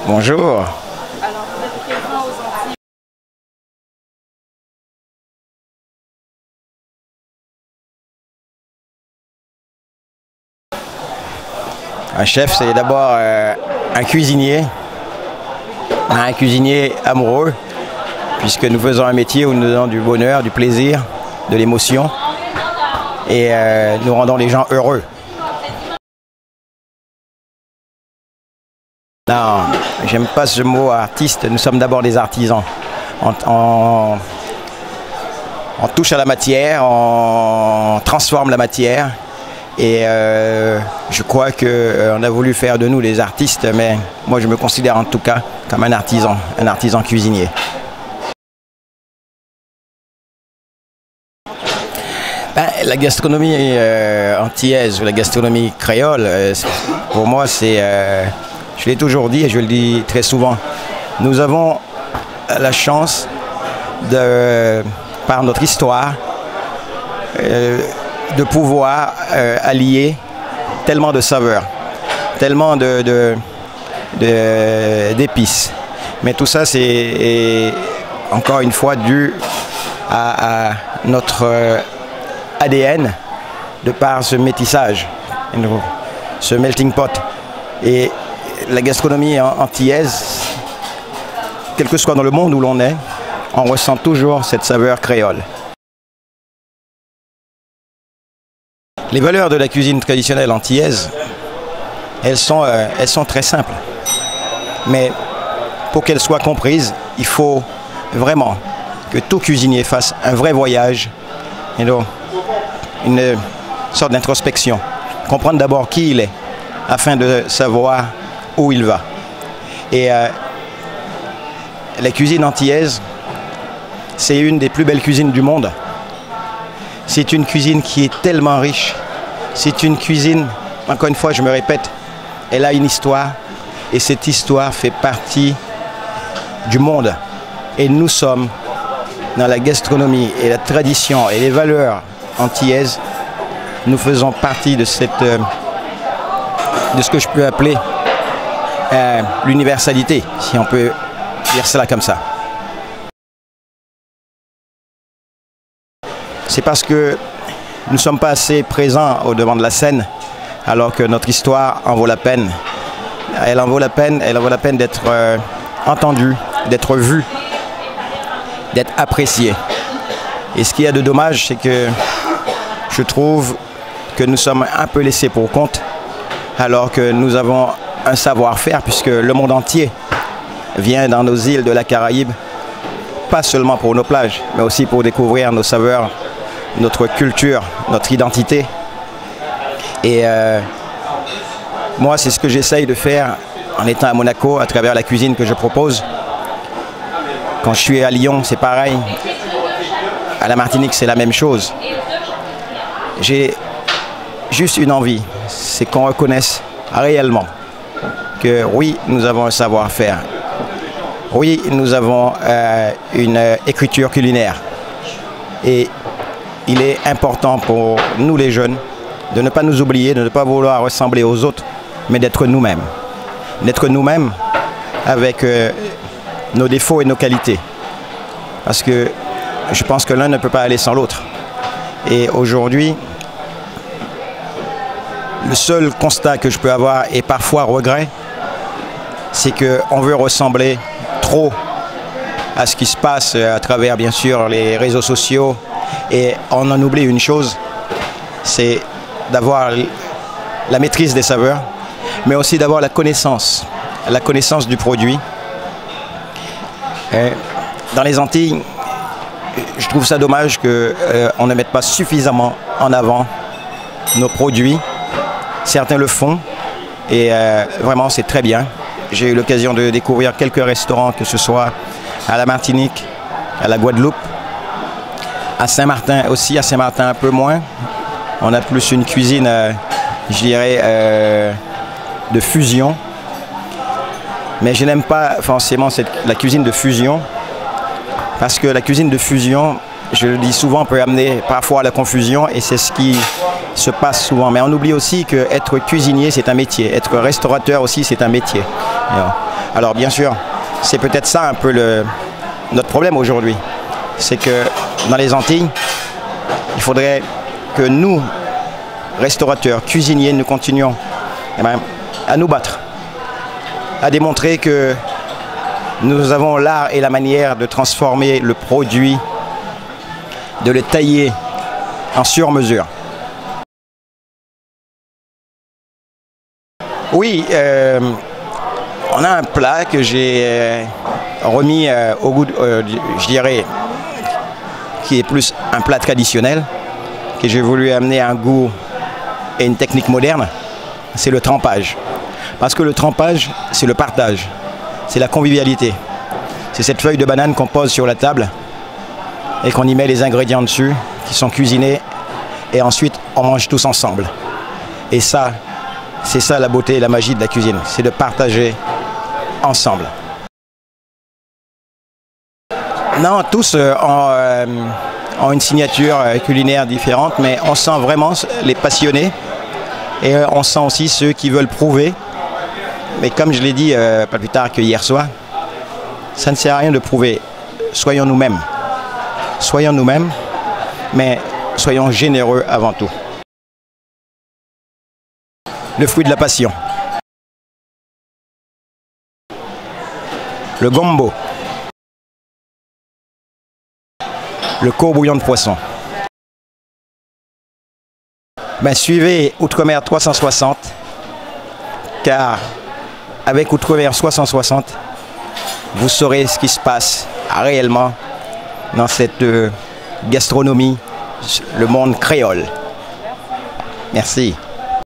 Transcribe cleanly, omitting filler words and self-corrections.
Bonjour. Alors, vous êtes présent aux Antilles. Un chef, c'est d'abord un cuisinier amoureux, puisque nous faisons un métier où nous donnons du bonheur, du plaisir, de l'émotion, et nous rendons les gens heureux. Non, j'aime pas ce mot artiste, nous sommes d'abord des artisans. On touche à la matière, on transforme la matière. Et je crois qu'on a voulu faire de nous des artistes, mais moi je me considère en tout cas comme un artisan cuisinier. La gastronomie antillaise ou la gastronomie créole, pour moi c'est, je l'ai toujours dit et je le dis très souvent, nous avons la chance par notre histoire, de pouvoir allier tellement de saveurs, tellement d'épices. Mais tout ça, c'est encore une fois dû à notre ADN, de par ce métissage, ce melting pot. Et la gastronomie antillaise, quel que soit dans le monde où l'on est, on ressent toujours cette saveur créole. Les valeurs de la cuisine traditionnelle antillaise, elles sont très simples. Mais pour qu'elles soient comprises, il faut vraiment que tout cuisinier fasse un vrai voyage, une sorte d'introspection. Comprendre d'abord qui il est, afin de savoir où il va. Et la cuisine antillaise, c'est une des plus belles cuisines du monde. C'est une cuisine qui est tellement riche. C'est une cuisine, encore une fois, je me répète, elle a une histoire et cette histoire fait partie du monde. Et nous sommes dans la gastronomie et la tradition et les valeurs antillaises. Nous faisons partie de ce que je peux appeler l'universalité, si on peut dire cela comme ça. C'est parce que nous ne sommes pas assez présents au devant de la scène, alors que notre histoire en vaut la peine. Elle en vaut la peine d'être entendue, d'être vue, d'être appréciée. Et ce qu'il y a de dommage, c'est que je trouve que nous sommes un peu laissés pour compte, alors que nous avons un savoir-faire, puisque le monde entier vient dans nos îles de la Caraïbe, pas seulement pour nos plages, mais aussi pour découvrir nos saveurs, notre culture, notre identité. Et moi, c'est ce que j'essaye de faire en étant à Monaco, à travers la cuisine que je propose. Quand je suis à Lyon, c'est pareil. À la Martinique, c'est la même chose. J'ai juste une envie, c'est qu'on reconnaisse réellement que oui, nous avons un savoir-faire. Oui, nous avons une écriture culinaire. Et il est important pour nous les jeunes de ne pas nous oublier, de ne pas vouloir ressembler aux autres, mais d'être nous-mêmes. D'être nous-mêmes avec nos défauts et nos qualités. Parce que je pense que l'un ne peut pas aller sans l'autre. Et aujourd'hui, le seul constat que je peux avoir, et parfois regret, c'est qu'on veut ressembler trop à ce qui se passe à travers, bien sûr, les réseaux sociaux. Et on en oublie une chose, c'est d'avoir la maîtrise des saveurs, mais aussi d'avoir la connaissance du produit. Et dans les Antilles, je trouve ça dommage qu'on ne mette pas suffisamment en avant nos produits. Certains le font et vraiment c'est très bien. J'ai eu l'occasion de découvrir quelques restaurants, que ce soit à la Martinique, à la Guadeloupe, à Saint-Martin aussi, à Saint-Martin un peu moins. On a plus une cuisine, je dirais, de fusion. Mais je n'aime pas forcément la cuisine de fusion, parce que la cuisine de fusion, je le dis souvent, peut amener parfois à la confusion, et c'est ce qui se passe souvent. Mais on oublie aussi qu'être cuisinier, c'est un métier. Être restaurateur aussi, c'est un métier. Alors bien sûr, c'est peut-être ça un peu notre problème aujourd'hui. C'est que dans les Antilles, il faudrait que nous, restaurateurs, cuisiniers, nous continuions à nous battre, à démontrer que nous avons l'art et la manière de transformer le produit, de le tailler en sur-mesure. Oui, on a un plat que j'ai remis au goût, je dirais, qui est plus un plat traditionnel, que j'ai voulu amener un goût et une technique moderne, c'est le trempage. Parce que le trempage, c'est le partage, c'est la convivialité. C'est cette feuille de banane qu'on pose sur la table et qu'on y met les ingrédients dessus, qui sont cuisinés, et ensuite on mange tous ensemble. Et ça, c'est ça la beauté et la magie de la cuisine, c'est de partager ensemble. Non, tous ont une signature culinaire différente, mais on sent vraiment les passionnés et on sent aussi ceux qui veulent prouver. Mais comme je l'ai dit pas plus tard que hier soir, ça ne sert à rien de prouver. Soyons nous-mêmes. Soyons nous-mêmes, mais soyons généreux avant tout. Le fruit de la passion. Le gombo. Le court-bouillon de poisson. Suivez Outremer 360, car avec Outremer 360, vous saurez ce qui se passe réellement dans cette gastronomie, le monde créole. Merci.